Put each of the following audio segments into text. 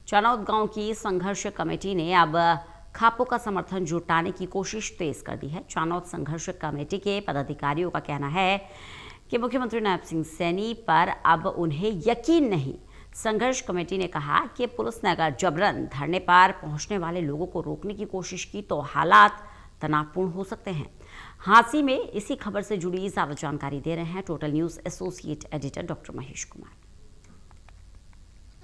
चानौद गांव की संघर्ष कमेटी ने अब खापों का समर्थन जुटाने की कोशिश तेज कर दी है। चानौद संघर्ष कमेटी के पदाधिकारियों का कहना है कि मुख्यमंत्री नायब सिंह सैनी पर अब उन्हें यकीन नहीं। संघर्ष कमेटी ने कहा कि पुलिस ने अगर जबरन धरने पर पहुंचने वाले लोगों को रोकने की कोशिश की तो हालात तनावपूर्ण हो सकते हैं। हांसी में इसी खबर से जुड़ी ज्यादा जानकारी दे रहे हैं total news associate editor doctor Mahesh Kumar.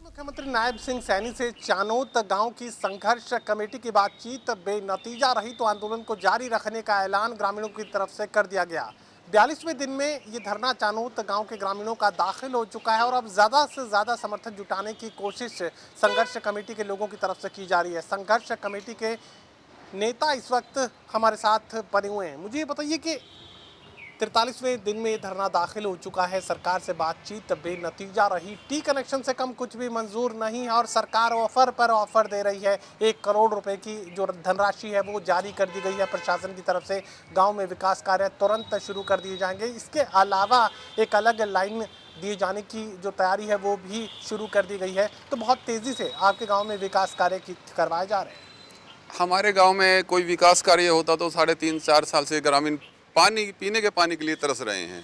मुख्यमंत्री नायब सिंह सैनी से चानौद गांव की संघर्ष कमेटी की बातचीत बेनतीजा रही तो आंदोलन को जारी रखने का ऐलान ग्रामीणों की तरफ से कर दिया गया। 42वें दिन में ये धरना चानौद गांव के ग्रामीणों का दाखिल हो चुका है और अब ज़्यादा से ज़्यादा समर्थन जुटाने की कोशिश संघर्ष कमेटी के लोगों की तरफ से की जा रही है। संघर्ष कमेटी के नेता इस वक्त हमारे साथ बने हुए हैं। मुझे ये बताइए कि 43वें दिन में ये धरना दाखिल हो चुका है। सरकार से बातचीत बेनतीजा रही। टी कनेक्शन से कम कुछ भी मंजूर नहीं है और सरकार ऑफर पर ऑफर दे रही है। 1 करोड़ रुपए की जो धनराशि है वो जारी कर दी गई है प्रशासन की तरफ से। गांव में विकास कार्य तुरंत शुरू कर दिए जाएंगे। इसके अलावा एक अलग लाइन दिए जाने की जो तैयारी है वो भी शुरू कर दी गई है। तो बहुत तेज़ी से आपके गाँव में विकास कार्य करवाए जा रहे हैं। हमारे गांव में कोई विकास कार्य होता तो 3.5-4 साल से ग्रामीण पानी पीने के पानी के लिए तरस रहे हैं।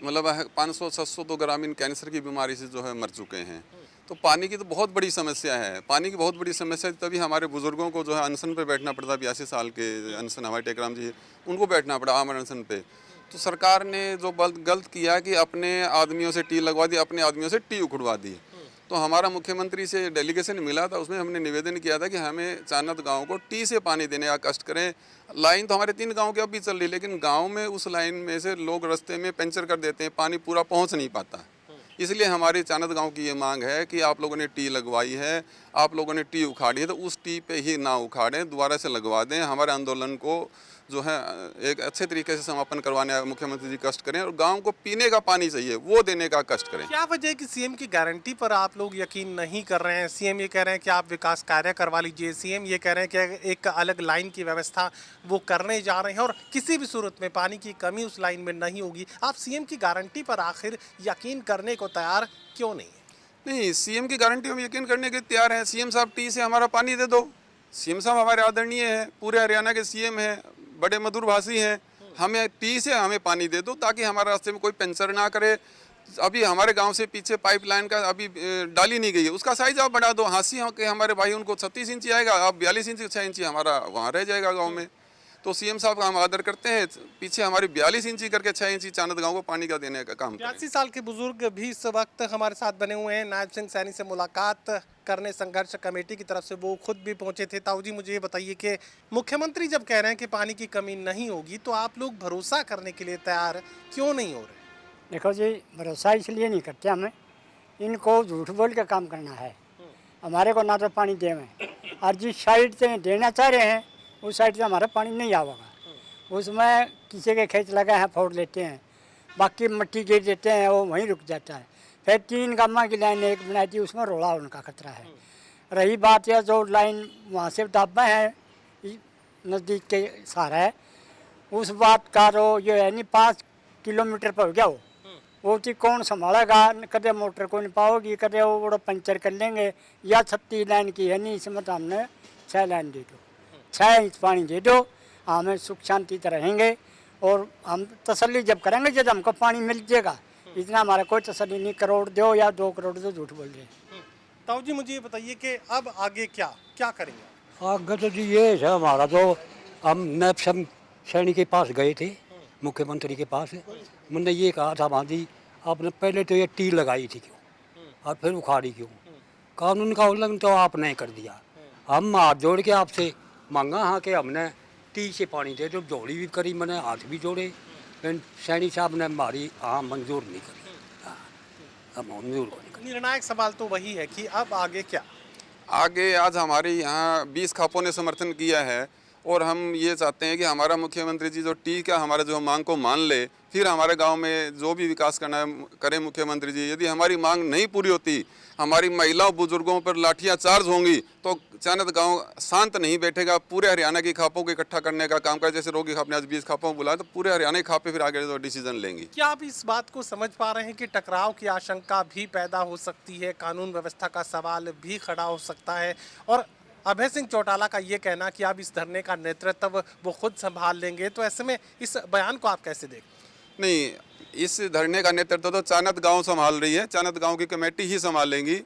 मतलब 500-600 तो ग्रामीण कैंसर की बीमारी से जो है मर चुके हैं। तो पानी की तो बहुत बड़ी समस्या है। पानी की बहुत बड़ी समस्या तभी हमारे बुजुर्गों को जो है अनशन पे बैठना पड़ता। 82 साल के अनशन हमारे टेकराम जी उनको बैठना पड़ा आम अनशन पे। तो सरकार ने जो गलत किया कि अपने आदमियों से टी लगवा दी, अपने आदमियों से टी उखड़वा दी। तो हमारा मुख्यमंत्री से डेलीगेशन मिला था, उसमें हमने निवेदन किया था कि हमें चानौद गांव को टी से पानी देने का कष्ट करें। लाइन तो हमारे 3 गांव की अब भी चल रही है, लेकिन गांव में उस लाइन में से लोग रास्ते में पंचर कर देते हैं, पानी पूरा पहुंच नहीं पाता। इसलिए हमारी चानौद गांव की ये मांग है कि आप लोगों ने टी लगवाई है, आप लोगों ने टी उखाड़ी है तो उस टी पे ही ना उखाड़ें, दोबारा से लगवा दें। हमारे आंदोलन को जो है एक अच्छे तरीके से समापन करवाने का मुख्यमंत्री जी कष्ट करें और गांव को पीने का पानी चाहिए वो देने का कष्ट करें। क्या वजह है कि सीएम की गारंटी पर आप लोग यकीन नहीं कर रहे हैं? सीएम ये कह रहे हैं कि आप विकास कार्य करवा लीजिए, सीएम ये कह रहे हैं कि एक अलग लाइन की व्यवस्था वो करने जा रहे हैं और किसी भी सूरत में पानी की कमी उस लाइन में नहीं होगी। आप सीएम की गारंटी पर आखिर यकीन करने को तैयार क्यों नहीं है? नहीं, सीएम की गारंटी हम यकीन करने के तैयार हैं। सीएम साहब टी से हमारा पानी दे दो। सीएम साहब हमारे आदरणीय हैं, पूरे हरियाणा के सीएम हैं, बड़े मधुर भाषी हैं। हमें टी से हमें पानी दे दो ताकि हमारे रास्ते में कोई पंचर ना करे। अभी हमारे गांव से पीछे पाइपलाइन का अभी डाली नहीं गई है, उसका साइज आप बढ़ा दो। हाँसी के हमारे भाई उनको 36 इंची आएगा, अब 42 इंची 6 इंची हमारा वहाँ रह जाएगा गाँव में। तो सीएम साहब का हम आदर करते हैं। पीछे हमारी 42 इंची करके 6 इंची चानौद गांव को पानी का देने का काम। 82 साल के बुजुर्ग भी इस वक्त हमारे साथ बने हुए हैं। नायब सिंह सैनी से मुलाकात करने संघर्ष कमेटी की तरफ से वो खुद भी पहुंचे थे। ताऊ जी, मुझे ये बताइए कि मुख्यमंत्री जब कह रहे हैं कि पानी की कमी नहीं होगी तो आप लोग भरोसा करने के लिए तैयार क्यों नहीं हो रहे? देखो जी, भरोसा इसलिए नहीं करते हमें, इनको झूठ बोल के काम करना है। हमारे को ना तो पानी देवें और जिस साइड से देना चाह रहे हैं उस साइड से हमारा पानी नहीं आवेगा। उसमें किसी के खेत लगे हैं फोड़ लेते हैं, बाकी मिट्टी गिर देते हैं, वो वहीं रुक जाता है। फिर 3 गामा की लाइन एक बनाई थी, उसमें रोड़ा उनका खतरा है। रही बात यह जो लाइन वहाँ से दाबा है नज़दीक के सहारा है, उस बात का तो ये है नहीं 5 किलोमीटर पर हो गया वो चीज़ कौन संभालेगा? कदे मोटर को नहीं पाओगी, कदे वो पंचर कर लेंगे। या 36 लाइन की है नहीं, इसमें तो हमने 6 लाइन दे दो, 6 इंच पानी दे दो, हमें सुख शांति से रहेंगे और हम तसल्ली जब करेंगे जब हमको पानी मिल जाएगा। इतना हमारा कोई तसल्ली नहीं, करोड़ दो या 2 करोड़ दो, झूठ बोल रहे हैं। ताऊ जी, मुझे ये बताइए कि अब आगे क्या करेंगे? आगे तो जी ये है हमारा, तो हम नायब सैनी के पास गए थे, मुख्यमंत्री के पास। मैंने ये कहा था भाजी आपने पहले तो ये टी लगाई थी क्यों और फिर उखाड़ी क्यों? कानून का उल्लंघन तो आपने कर दिया। हम हाथ जोड़ के आपसे मांगा हाँ कि हमने टी से पानी दे दो। जोड़ी भी करी, मैंने हाथ भी जोड़े, लेकिन सैनी साहब ने हमारी हाँ मंजूर नहीं करी। अब मंजूर नहीं करी। निर्णायक सवाल तो वही है कि अब आगे क्या? आगे आज हमारे यहाँ 20 खापों ने समर्थन किया है और हम ये चाहते हैं कि हमारा मुख्यमंत्री जी जो ठीक है हमारे जो मांग को मान ले, फिर हमारे गांव में जो भी विकास करना है करें मुख्यमंत्री जी। यदि हमारी मांग नहीं पूरी होती, हमारी महिलाओं बुजुर्गों पर लाठियां चार्ज होंगी, तो चानद गांव शांत नहीं बैठेगा। पूरे हरियाणा की खापों को इकट्ठा करने का काम कर, जैसे रोगी खाप ने आज 20 खापों को बुलाया, तो पूरे हरियाणा की खापें फिर आगे जो डिसीजन लेंगी। क्या आप इस बात को समझ पा रहे हैं कि टकराव की आशंका भी पैदा हो सकती है, कानून व्यवस्था का सवाल भी खड़ा हो सकता है, और अभय सिंह चौटाला का ये कहना कि अब इस धरने का नेतृत्व वो खुद संभाल लेंगे, तो ऐसे में इस बयान को आप कैसे देखें? नहीं, इस धरने का नेतृत्व तो चानद गांव संभाल रही है, चानद गांव की कमेटी ही संभालेंगी।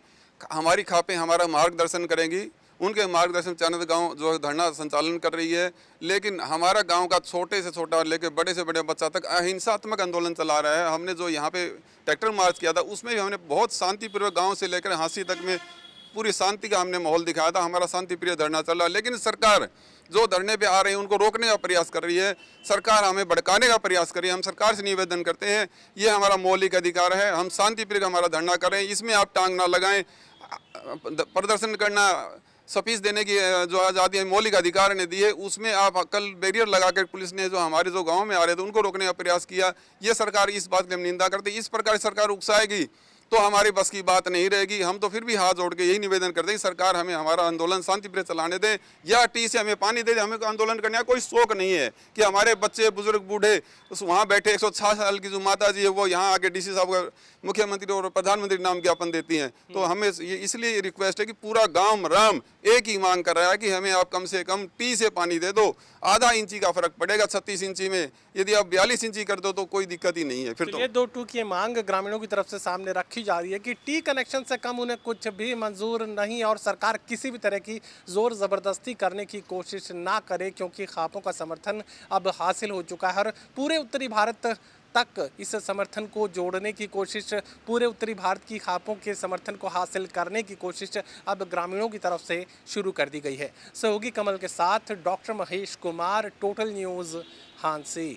हमारी खापें हमारा मार्गदर्शन करेंगी, उनके मार्गदर्शन चानद गांव जो धरना संचालन कर रही है। लेकिन हमारा गांव का छोटे से छोटा लेकर बड़े से बड़े बच्चा तक अहिंसात्मक आंदोलन चला रहा है। हमने जो यहाँ पे ट्रैक्टर मार्च किया था, उसमें भी हमने बहुत शांतिपूर्वक गाँव से लेकर हांसी तक में पूरी शांति का हमने माहौल दिखाया था। हमारा शांतिप्रिय धरना चल रहा है, लेकिन सरकार जो धरने पे आ रही है उनको रोकने का प्रयास कर रही है, सरकार हमें भड़काने का प्रयास कर रही है। हम सरकार से निवेदन करते हैं, ये हमारा मौलिक अधिकार है, हम शांतिप्रिय हमारा धरना करें, इसमें आप टांग ना लगाएं। प्रदर्शन करना, स्पीच देने की जो आज़ादी मौलिक अधिकार ने दी है, उसमें आप कल बैरियर लगाकर पुलिस ने जो हमारे जो गाँव में आ रहे थे उनको रोकने का प्रयास किया। ये सरकार, इस बात की हम निंदा करते हैं। इस प्रकार सरकार उकसाएगी तो हमारी बस की बात नहीं रहेगी। हम तो फिर भी हाथ जोड़ के यही निवेदन करते हैं, सरकार हमें हमारा आंदोलन शांतिप्रिय चलाने दें, या टी से हमें पानी दे दे। हमें आंदोलन करने का कोई शौक नहीं है कि हमारे बच्चे बुजुर्ग बूढ़े वहाँ बैठे 106 साल की जो माता जी है वो यहाँ आके डीसी साहब का, मुख्यमंत्री और प्रधानमंत्री नाम ज्ञापन देती हैं। तो हमें इसलिए रिक्वेस्ट है कि पूरा गाँव राम एक ही मांग कर रहा है कि हमें आप कम से कम टी से पानी दे दो। आधा इंची का फर्क पड़ेगा 36 इंची में, यदि आप 42 इंची कर दो तो कोई दिक्कत ही नहीं है। फिर तो ये 2 की मांग ग्रामीणों की तरफ से सामने रखी जा रही है कि टी कनेक्शन से कम उन्हें कुछ भी मंजूर नहीं, और सरकार किसी भी तरह की जोर ज़बरदस्ती करने की कोशिश ना करे, क्योंकि खापों का समर्थन अब हासिल हो चुका है। और पूरे उत्तरी भारत तक इस समर्थन को जोड़ने की कोशिश, पूरे उत्तरी भारत की खापों के समर्थन को हासिल करने की कोशिश अब ग्रामीणों की तरफ से शुरू कर दी गई है। सहयोगी कमल के साथ doctor Mahesh Kumar, total news, Hansi.